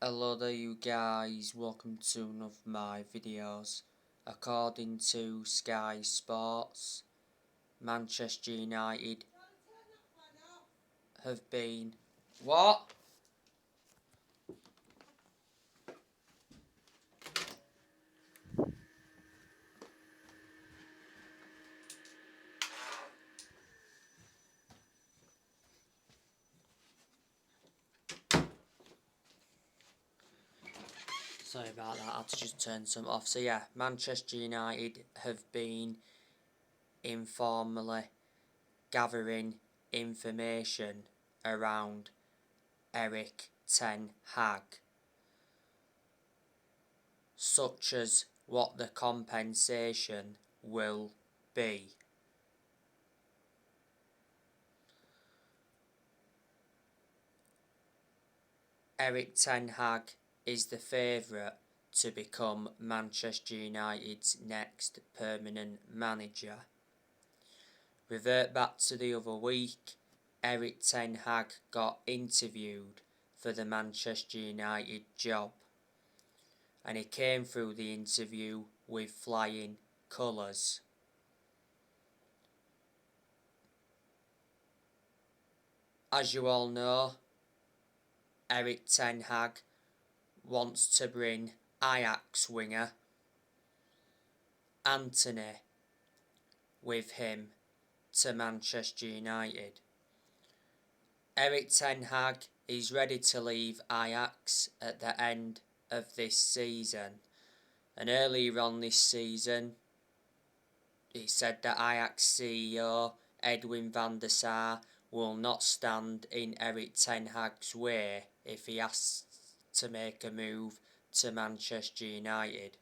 Hello there you guys, welcome to one of my videos. According to Sky Sports, Manchester United have been... What? Sorry about that, I had to just turn some off. So yeah, Manchester United have been informally gathering information around Erik Ten Hag, such as what the compensation will be. Erik Ten Hag is the favourite to become Manchester United's next permanent manager. Revert back to the other week, Erik Ten Hag got interviewed for the Manchester United job, and he came through the interview with flying colours. As you all know, Erik Ten Hag wants to bring Ajax winger Antony with him to Manchester United. Erik Ten Hag is ready to leave Ajax at the end of this season, and earlier on this season he said that Ajax CEO Edwin van der Sar will not stand in Erik Ten Hag's way if he asks to make a move to Manchester United.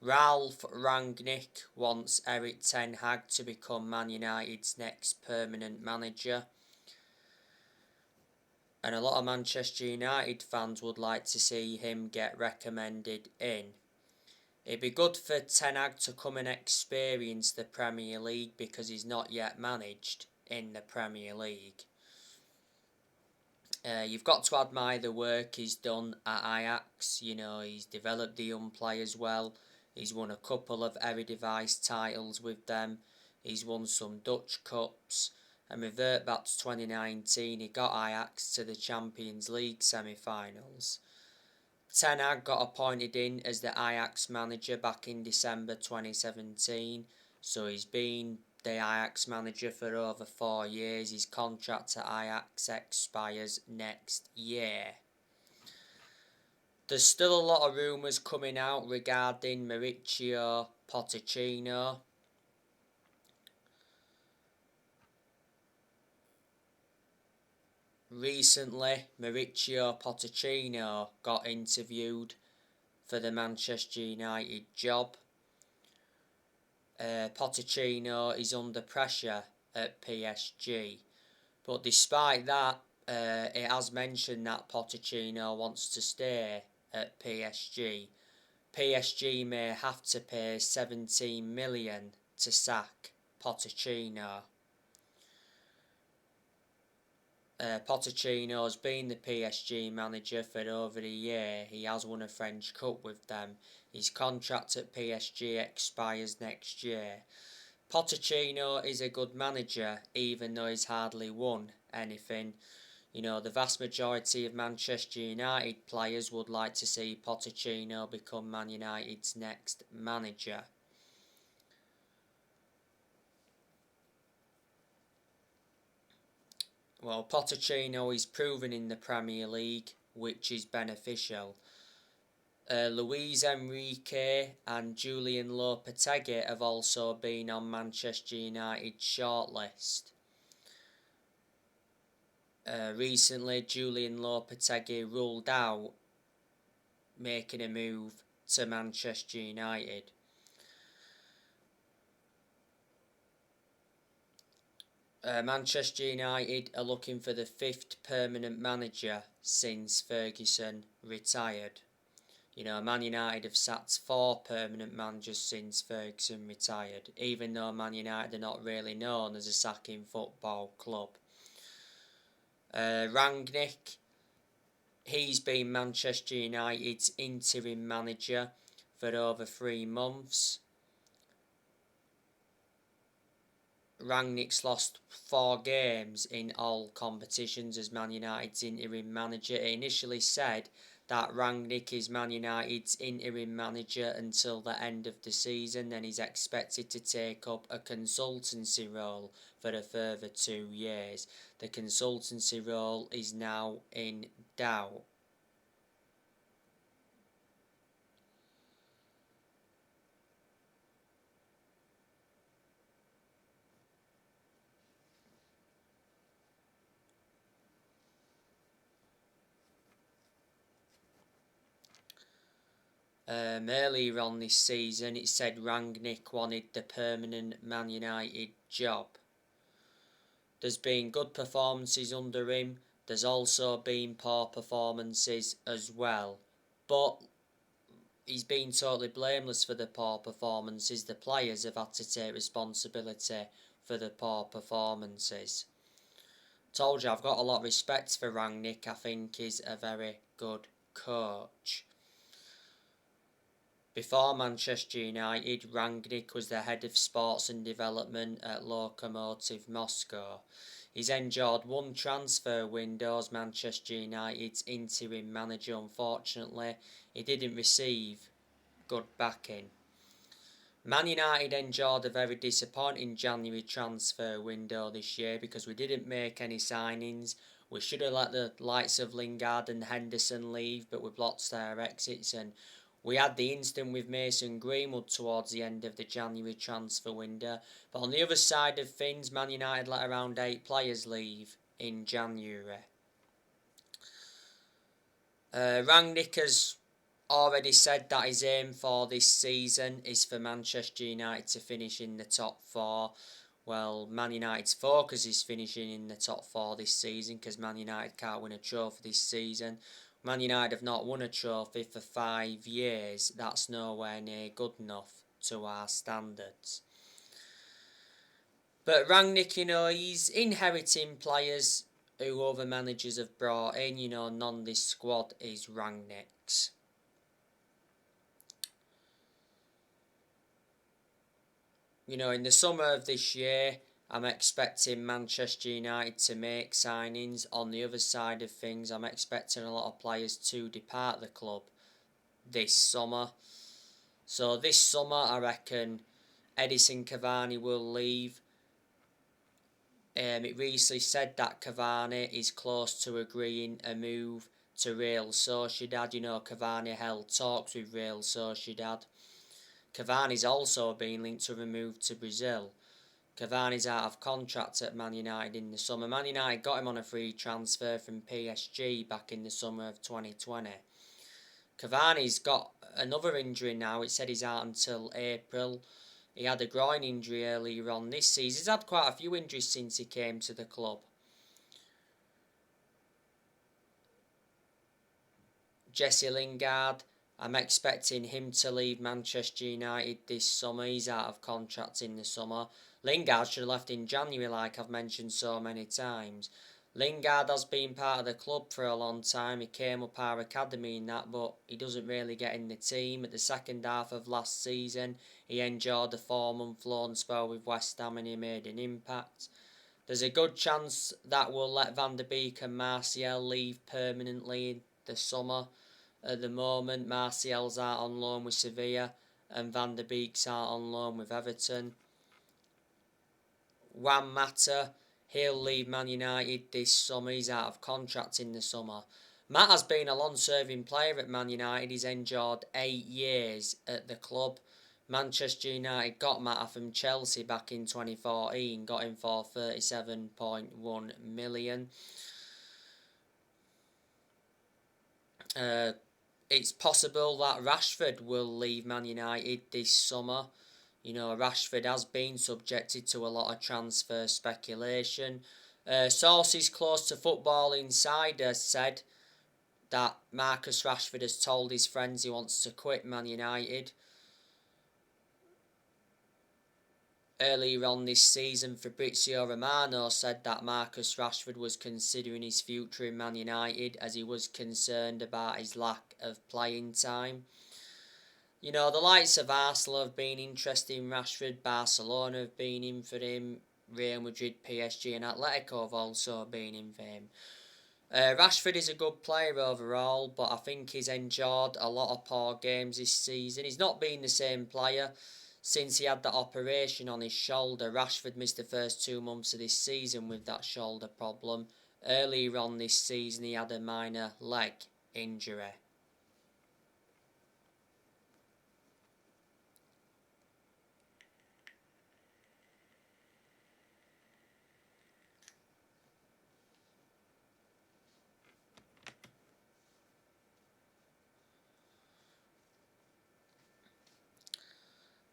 Ralf Rangnick wants Erik Ten Hag to become Man United's next permanent manager, and a lot of Manchester United fans would like to see him get recommended in. It'd be good for Ten Hag to come and experience the Premier League because he's not yet managed in the Premier League. You've got to admire the work he's done at Ajax. You know, he's developed the young players well. He's won a couple of Eredivisie titles with them. He's won some Dutch Cups. And revert back to 2019, he got Ajax to the Champions League semi-finals. Ten Hag got appointed in as the Ajax manager back in December 2017. So he's been the Ajax manager for over 4 years. His contract at Ajax expires next year. There's still a lot of rumours coming out regarding Mauricio Pochettino. Recently, Mauricio Pochettino got interviewed for the Manchester United job. Pochettino is under pressure at PSG, but despite that, it has mentioned that Pochettino wants to stay at PSG. PSG may have to pay 17 million to sack Pochettino. Pochettino's been the PSG manager for over a year. He has won a French Cup with them. His contract at PSG expires next year. Pochettino is a good manager, even though he's hardly won anything. You know, the vast majority of Manchester United players would like to see Pochettino become Man United's next manager. Well, Pochettino is proven in the Premier League, which is beneficial. Luis Enrique and Julian Lopetegui have also been on Manchester United's shortlist. Recently, Julian Lopetegui ruled out making a move to Manchester United. Manchester United are looking for the 5th permanent manager since Ferguson retired. You know, Man United have sacked 4 permanent managers since Ferguson retired, even though Man United are not really known as a sacking football club. Rangnick He's been Manchester United's interim manager for over 3 months. Rangnick's lost 4 games in all competitions as Man United's interim manager. It initially said that Rangnick is Man United's interim manager until the end of the season, then he's expected to take up a consultancy role for a further 2 years. The consultancy role is now in doubt. Earlier on this season, it said Rangnick wanted the permanent Man United job. There's been good performances under him. There's also been poor performances as well. But he's been totally blameless for the poor performances. The players have had to take responsibility for the poor performances. Told you, I've got a lot of respect for Rangnick. I think he's a very good coach. Before Manchester United, Rangnick was the head of sports and development at Lokomotiv Moscow. He's endured 1 transfer window as Manchester United's interim manager. Unfortunately, he didn't receive good backing. Man United endured a very disappointing January transfer window this year because we didn't make any signings. We should have let the likes of Lingard and Henderson leave, but we blocked their exits, and we had the instant with Mason Greenwood towards the end of the January transfer window. But on the other side of things, Man United let around 8 players leave in January. Rangnick has already said that his aim for this season is for Manchester United to finish in the top 4. Well, Man United's focus is finishing in the top 4 this season because Man United can't win a trophy this season. Man United have not won a trophy for 5 years. That's nowhere near good enough to our standards. But Rangnick, he's inheriting players who other managers have brought in. None of this squad is Rangnick's. In the summer of this year, I'm expecting Manchester United to make signings. On the other side of things, I'm expecting a lot of players to depart the club this summer. So this summer, I reckon Edinson Cavani will leave. It recently said that Cavani is close to agreeing a move to Real Sociedad. Cavani held talks with Real Sociedad. Cavani's also been linked to a move to Brazil. Cavani's out of contract at Man United in the summer. Man United got him on a free transfer from PSG back in the summer of 2020. Cavani's got another injury now. It said he's out until April. He had a groin injury earlier on this season. He's had quite a few injuries since he came to the club. Jesse Lingard, I'm expecting him to leave Manchester United this summer. He's out of contract in the summer. Lingard should have left in January, like I've mentioned so many times. Lingard has been part of the club for a long time. He came up our academy in that, but he doesn't really get in the team. At the second half of last season, he enjoyed a 4-month loan spell with West Ham and he made an impact. There's a good chance that we'll let Van der Beek and Martial leave permanently in the summer. At the moment, Martial's out on loan with Sevilla and Van der Beek's out on loan with Everton. Juan Mata, he'll leave Man United this summer. He's out of contract in the summer. Matt has been a long-serving player at Man United. He's endured 8 years at the club. Manchester United got Mata from Chelsea back in 2014, got him for 37.1 million. It's possible that Rashford will leave Man United this summer. Rashford has been subjected to a lot of transfer speculation. Sources close to Football Insider said that Marcus Rashford has told his friends he wants to quit Man United. Earlier on this season, Fabrizio Romano said that Marcus Rashford was considering his future in Man United as he was concerned about his lack of playing time. You know, the likes of Arsenal have been interested in Rashford, Barcelona have been in for him, Real Madrid, PSG and Atletico have also been in for him. Rashford is a good player overall, but I think he's endured a lot of poor games this season. He's not been the same player since he had that operation on his shoulder. Rashford missed the first 2 months of this season with that shoulder problem. Earlier on this season he had a minor leg injury.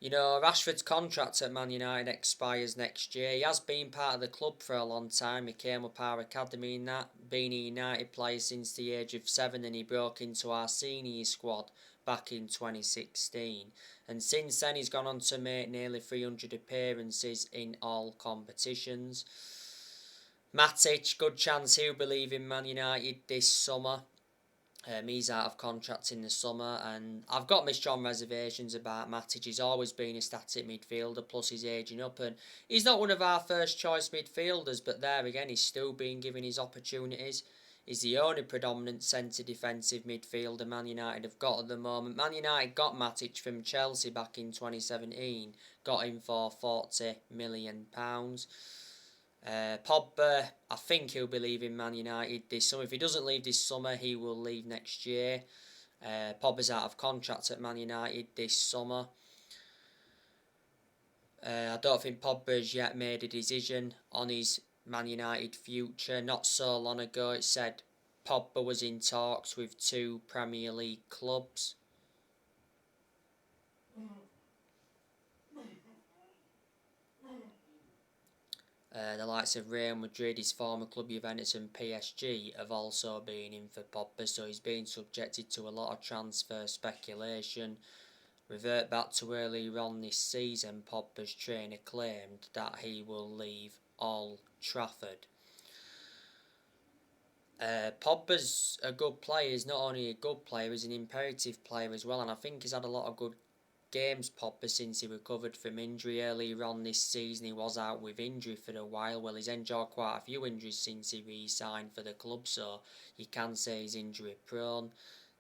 You know, Rashford's contract at Man United expires next year. He has been part of the club for a long time. He came up our academy and that, being a United player since the age of 7, and he broke into our senior squad back in 2016. And since then he's gone on to make nearly 300 appearances in all competitions. Matic, good chance he'll be leaving Man United this summer. He's out of contract in the summer, and I've got my strong reservations about Matic. He's always been a static midfielder, plus he's ageing up, and he's not one of our first choice midfielders, but there again, he's still being given his opportunities. He's the only predominant centre defensive midfielder Man United have got at the moment. Man United got Matic from Chelsea back in 2017, got him for £40 million. Pogba, I think he'll be leaving Man United this summer. If he doesn't leave this summer, he will leave next year. Pogba's out of contract at Man United this summer. I don't think Pogba has yet made a decision on his Man United future. Not so long ago it said Pogba was in talks with 2 Premier League clubs. The likes of Real Madrid, his former club Juventus and PSG have also been in for Pogba, so he's been subjected to a lot of transfer speculation. Revert back to earlier on this season, Pogba's trainer claimed that he will leave Old Trafford. Pogba's a good player. He's not only a good player, he's an imperative player as well, and I think he's had a lot of good games, Pogba, since he recovered from injury. Earlier on this season he was out with injury for a while. Well, he's endured quite a few injuries since he re-signed for the club, so you can say he's injury prone.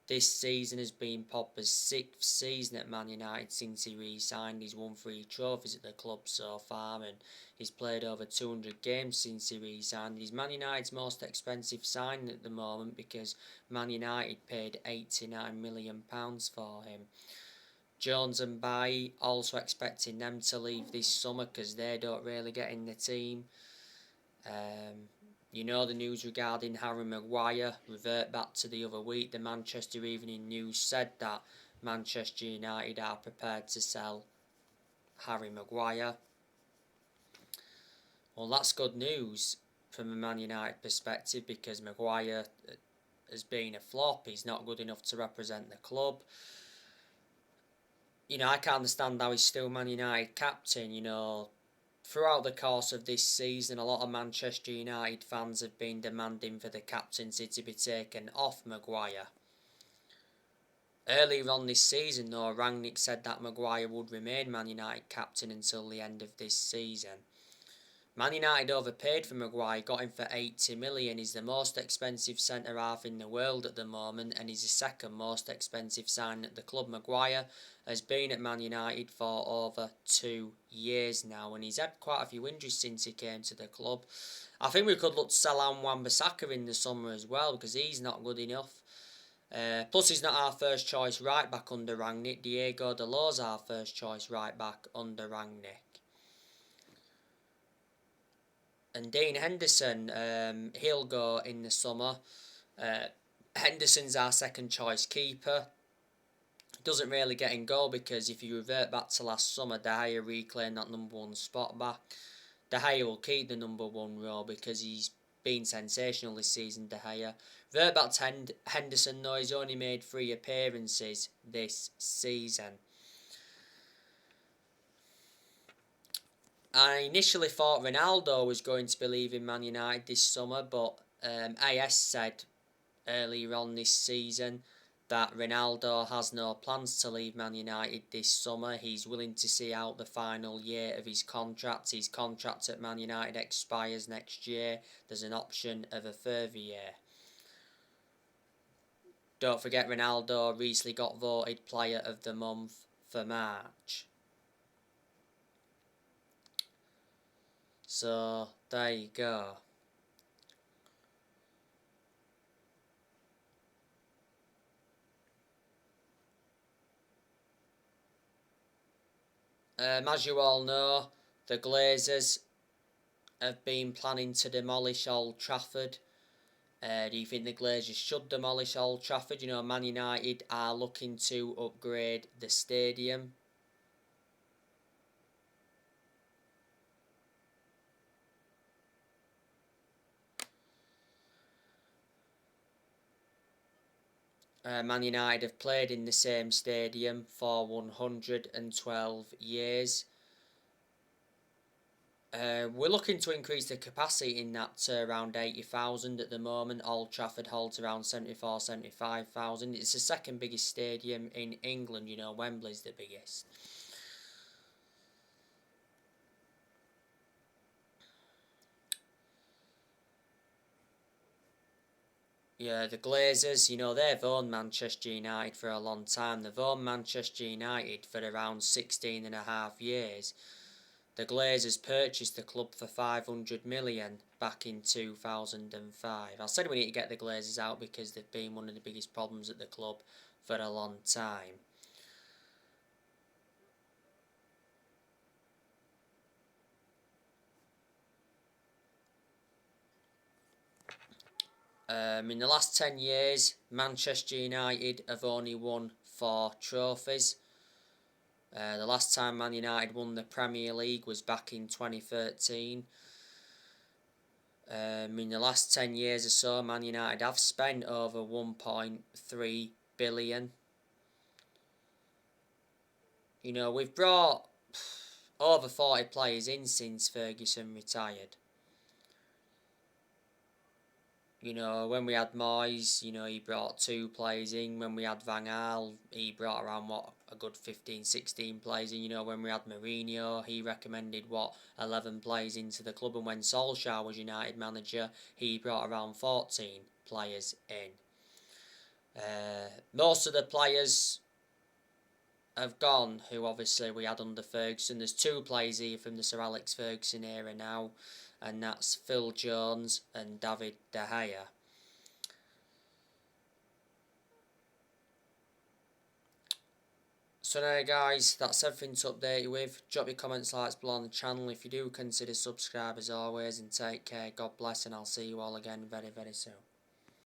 This season has been Pogba's 6th season at Man United since he re-signed. He's won 3 trophies at the club so far, and he's played over 200 games since he re-signed. He's Man United's most expensive signing at the moment because Man United paid £89 million for him. Jones and Bailly also expecting them to leave this summer because they don't really get in the team. You know the news regarding Harry Maguire. Revert back to the other week. The Manchester Evening News said that Manchester United are prepared to sell Harry Maguire. Well, that's good news from a Man United perspective because Maguire has been a flop. He's not good enough to represent the club. You know, I can't understand how he's still Man United captain. You know, throughout the course of this season, a lot of Manchester United fans have been demanding for the captaincy to be taken off Maguire. Earlier on this season, though, Rangnick said that Maguire would remain Man United captain until the end of this season. Man United overpaid for Maguire, got him for £80 million. He's the most expensive centre-half in the world at the moment, and he's the second most expensive signing at the club. Maguire has been at Man United for over 2 years now, and he's had quite a few injuries since he came to the club. I think we could look to sell Wan-Bissaka in the summer as well, because he's not good enough. Plus, he's not our first choice right back under Rangnick. Diego Dalot's our first choice right back under Rangnick. And Dean Henderson, he'll go in the summer. Henderson's our second choice keeper. Doesn't really get in goal because if you revert back to last summer, De Gea reclaimed that number 1 spot back. De Gea will keep the number 1 role because he's been sensational this season, De Gea. Revert back to Henderson though, he's only made 3 appearances this season. I initially thought Ronaldo was going to be leaving Man United this summer, but AS said earlier on this season that Ronaldo has no plans to leave Man United this summer. He's willing to see out the final year of his contract. His contract at Man United expires next year. There's an option of a further year. Don't forget, Ronaldo recently got voted Player of the Month for March. So, there you go. As you all know, the Glazers have been planning to demolish Old Trafford. Do you think the Glazers should demolish Old Trafford? You know, Man United are looking to upgrade the stadium. Man United have played in the same stadium for 112 years. We're looking to increase the capacity in that to around 80,000 at the moment. Old Trafford holds around 75,000. It's the second biggest stadium in England. You know, Wembley's the biggest. Yeah, the Glazers, you know, they've owned Manchester United for a long time. They've owned Manchester United for around 16 and a half years. The Glazers purchased the club for 500 million back in 2005. I said we need to get the Glazers out because they've been one of the biggest problems at the club for a long time. In the last 10 years, Manchester United have only won 4 trophies. The last time Man United won the Premier League was back in 2013. In the last 10 years or so, Man United have spent over 1.3 billion. You know, we've brought over 40 players in since Ferguson retired. You know, when we had Moyes, you know, he brought 2 players in. When we had Van Gaal, he brought around, a good 15, 16 players in. You know, when we had Mourinho, he recommended, 11 players into the club. And when Solskjaer was United manager, he brought around 14 players in. Most of the players have gone, who obviously we had under Ferguson. There's 2 players here from the Sir Alex Ferguson era now, and that's Phil Jones and David De Gea. So now guys, that's everything to update you with. Drop your comments, likes below on the channel. If you do, consider subscribe as always, and take care. God bless, and I'll see you all again very, very soon.